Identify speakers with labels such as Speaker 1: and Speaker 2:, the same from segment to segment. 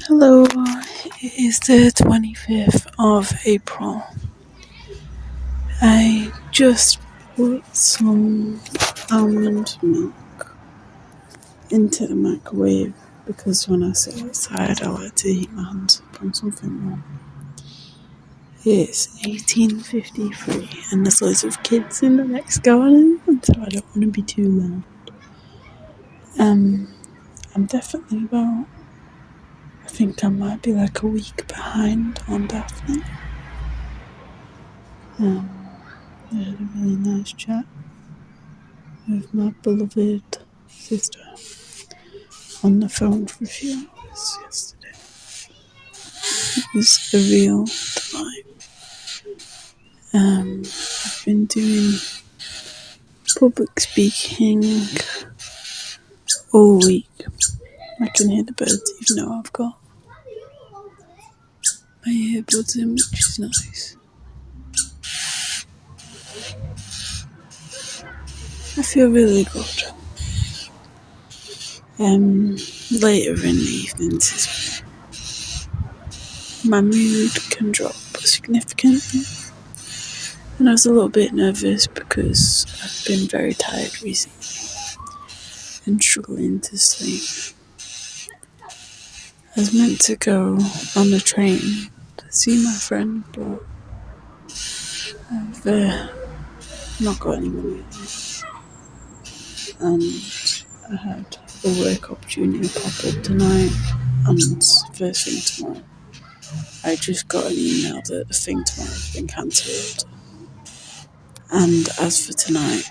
Speaker 1: Hello, it is the 25th of April. I just put some almond milk into the microwave because when I sit outside I like to heat my hands up on something warm. It's 18:53 and there's loads of kids in the next garden, and so I don't want to be too loud. I'm definitely I think I might be like a week behind on Daphne. I had a really nice chat with my beloved sister on the phone for a few hours yesterday. It was a real delight. I've been doing public speaking all week. I can hear the birds even though I've got my earbuds in, which is nice. I feel really good. Later in the evenings, my mood can drop significantly. And I was a little bit nervous because I've been very tired recently and struggling to sleep. I was meant to go on the train to see my friend, but I've not got any money yet. And I had a work opportunity pop up tonight, and first thing tomorrow, I just got an email that the thing tomorrow has been cancelled. And as for tonight,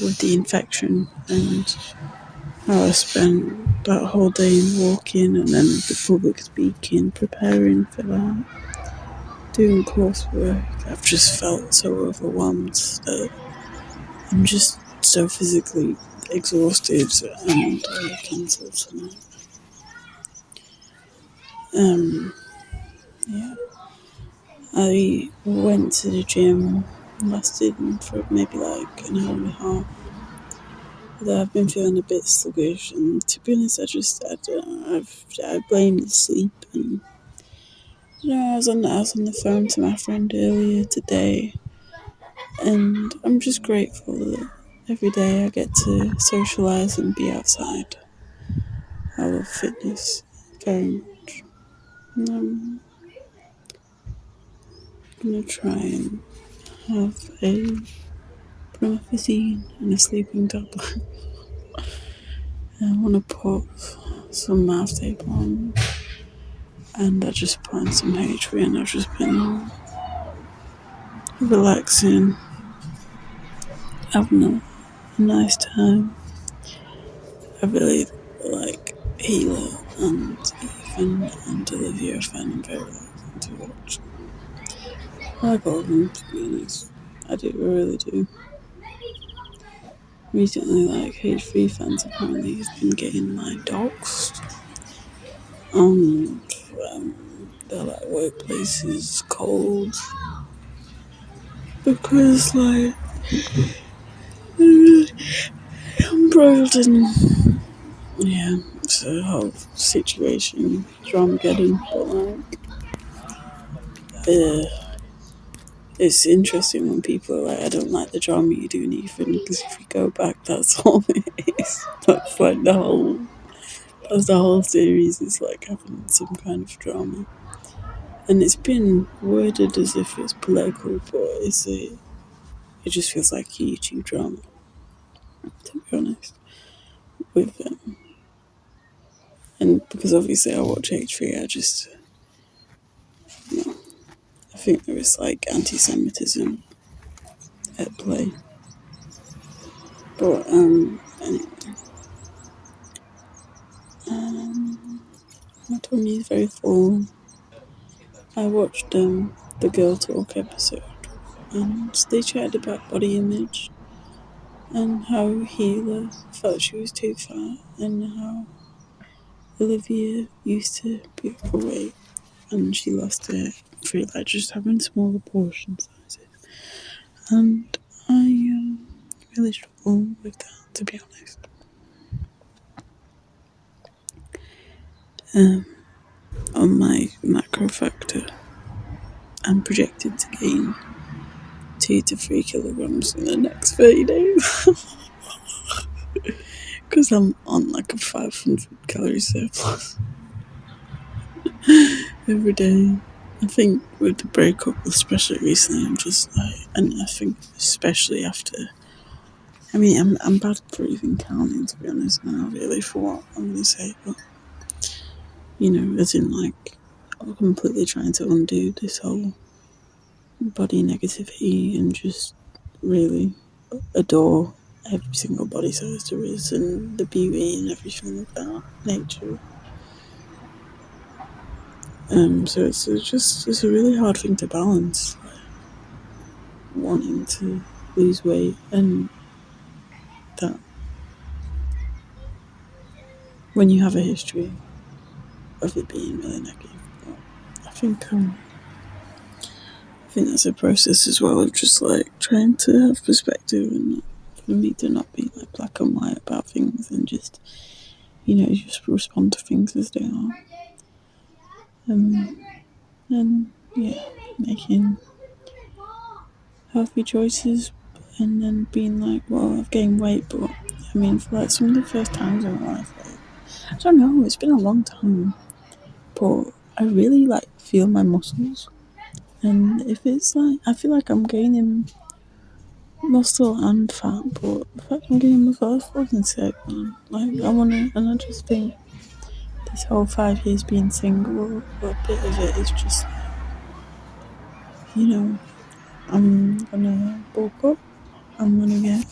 Speaker 1: with the infection and how I spent that whole day walking and then the public speaking, preparing for that, doing coursework, I've just felt so overwhelmed that I'm just so physically exhausted and I cancelled tonight. Yeah. I went to the gym, lasted for maybe like an hour and a half. Although I've been feeling a bit sluggish, and to be honest, I blame the sleep. And I was on the phone to my friend earlier today, and I'm just grateful that every day I get to socialise and be outside. I love fitness very much. And I'm gonna try and have a promethazine and a sleeping tablet. I want to put some mouth tape on, and I just put on some H3, and I've just been relaxing, having a nice time. I really like Hila and Ethan and Olivia. I find them very relaxing to watch. I like all of them, to be honest. I really do. Recently, like, H3 fans apparently have been getting, like, doxxed. And their, like, workplace is cold. Because, like, I'm embroiled in, yeah, it's a whole situation, drama getting, but, like, it's interesting when people are like, I don't like the drama you do, Ethan, because if you go back, that's all it is. That's like that's the whole series, is like having some kind of drama. And it's been worded as if it's political, but it just feels like a YouTube drama, to be honest, with them. And because obviously I watch H3, I think there is like anti-Semitism at play. But anyway, my tummy is very full. I watched the Girl Talk episode, and they chatted about body image and how Hila felt she was too fat, and how Olivia used to be overweight and she lost it through like just having smaller portion sizes. And I really struggle with that, to be honest. on my macro factor, I'm projected to gain 2 to 3 kilograms in the next 30 days. Because I'm on like a 500 calorie surplus every day. I think with the breakup, especially recently, I'm just like, and I think especially after, I mean, I'm bad for even counting, to be honest now, really, for what I'm going to say, but, as in like, I'm completely trying to undo this whole body negativity and just really adore every single body size there is and the beauty and everything like that, nature. So it's a really hard thing to balance, like, wanting to lose weight and that when you have a history of it being really negative. But I think that's a process as well of just like trying to have perspective and for me to not be like black and white about things and just just respond to things as they are. And yeah, making healthy choices and then being like, well, I've gained weight, but I mean, for like some of the first times in my life, like, I don't know, it's been a long time, but I really like feel my muscles. And if it's like, I feel like I'm gaining muscle and fat, but the fact I'm gaining muscle, that's fucking sick, man. Like, I wanna, and I just think this whole 5 years being single, a bit of it is just, I'm gonna bulk up, I'm gonna get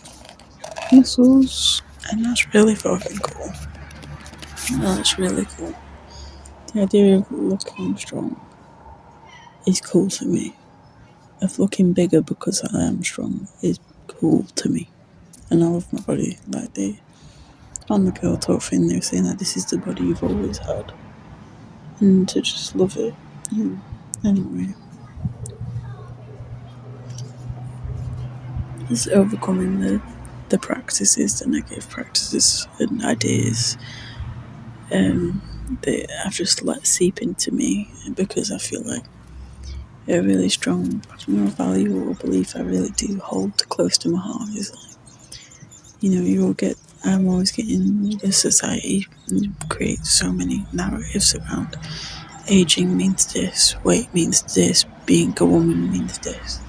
Speaker 1: muscles, and that's really fucking cool. That's really cool. The idea of looking strong is cool to me. Of looking bigger because I am strong is cool to me. And I love my body. Like on the girl talk thing, they were saying that this is the body you've always had. And to just love it. Anyway. It's overcoming the practices, the negative practices and ideas that I've just let seep into me because I feel like a really strong, value or belief I really do hold close to my heart is like, I'm always getting the society create so many narratives around aging means this, weight means this, being a woman means this.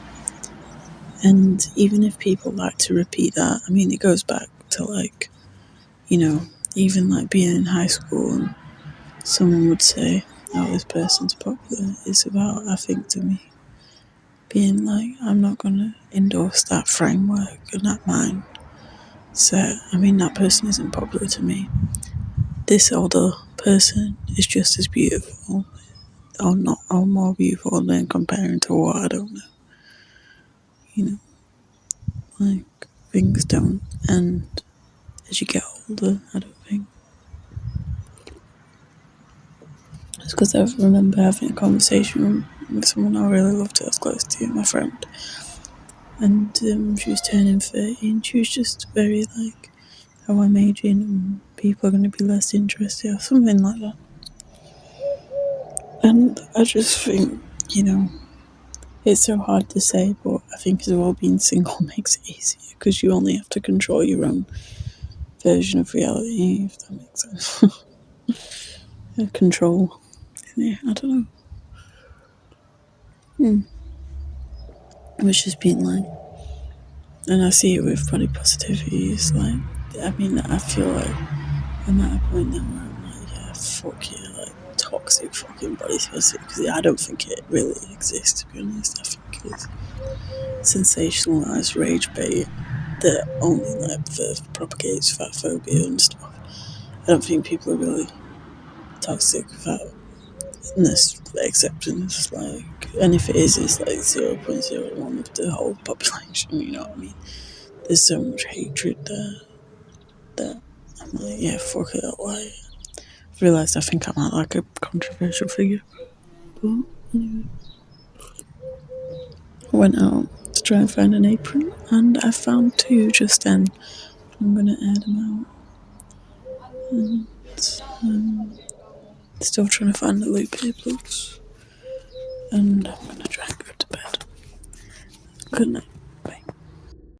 Speaker 1: And even if people like to repeat that, I mean, it goes back to like, even like being in high school and someone would say, oh, this person's popular. It's about, I think, to me, being like, I'm not going to endorse that framework and that mind. So, I mean, that person isn't popular to me. This older person is just as beautiful, or not, or more beautiful than comparing to what I don't know. Like, things don't end as you get older, I don't think. It's because I remember having a conversation with someone I really loved to, I was close to, my friend. And she was turning 30 and she was just very like, how I'm aging and people are going to be less interested or something like that. And I just think, it's so hard to say, but I think as well being single makes it easier because you only have to control your own version of reality, if that makes sense. Control. Yeah, I don't know. It's just been like, and I see it with body positivity. It's like, I mean, I feel like I'm at a point now where I'm like, yeah, fuck yeah, like toxic fucking body positivity. Because I don't think it really exists, to be honest. I think it's sensationalized rage bait that only like propagates fat phobia and stuff. I don't think people are really toxic fatness acceptance, like, and if it is, it's like 0.01 of the whole population. You know what I mean? There's so much hatred there that I'm like, yeah, fuck it. Like, I've realised I think I'm not like a controversial figure. But anyway, I went out to try and find an apron, and I found two just then. I'm gonna air them out. And Still trying to find the loop earplugs. And I'm gonna try and go to bed. Good night.